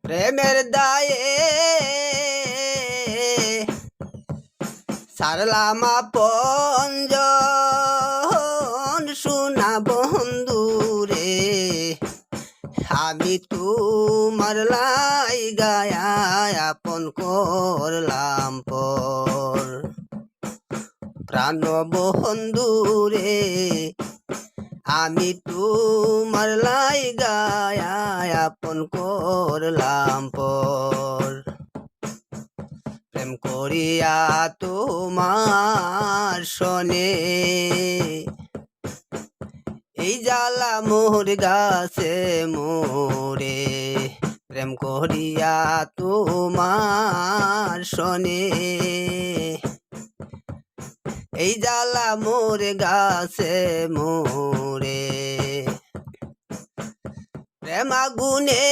প্রেমের দায়ে সারলাম আপনজন শোনা বন্ধু রে, আমি তোমার লাই গায়া আপন করলাম পর। প্রাণ বন্ধু রে, আমি তোমার লাই গায়া আপন করলাম পর। প্রেম করিয়া তোমার সনে এই জ্বালা মোর গাছে মোরে। প্রেম করিয়া তোমার সনে এই জ্বালা মোর গাছে মোরে। প্রেম আগুনে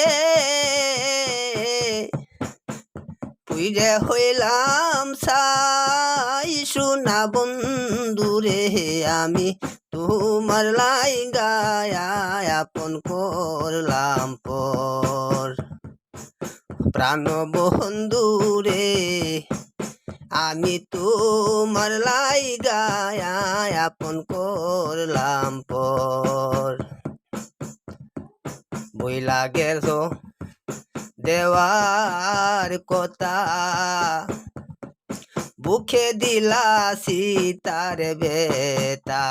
পুইরে হইলাম ছাই শোনা বন্ধু রে, আমি তোমার লাই গায়া আপন করলাম পর। প্রাণ বন্ধু রে, আমি তোমার লাই গায়া আপন করলাম পর। বইলা গেছ দেওয়ার কথা, বুকে দিলা সীতার বেতা।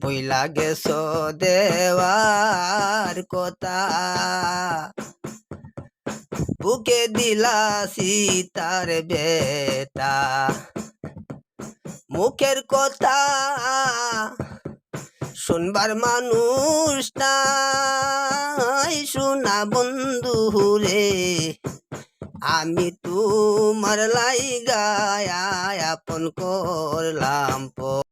বইলা গেছ দেওয়ার কথা, বুকে দিলা সীতার বেতা। মুখের কথা শুনবার মানুষ নাই শোনা বন্ধু রে, আমি তোমার লাই গায়া আপন করলাম পর।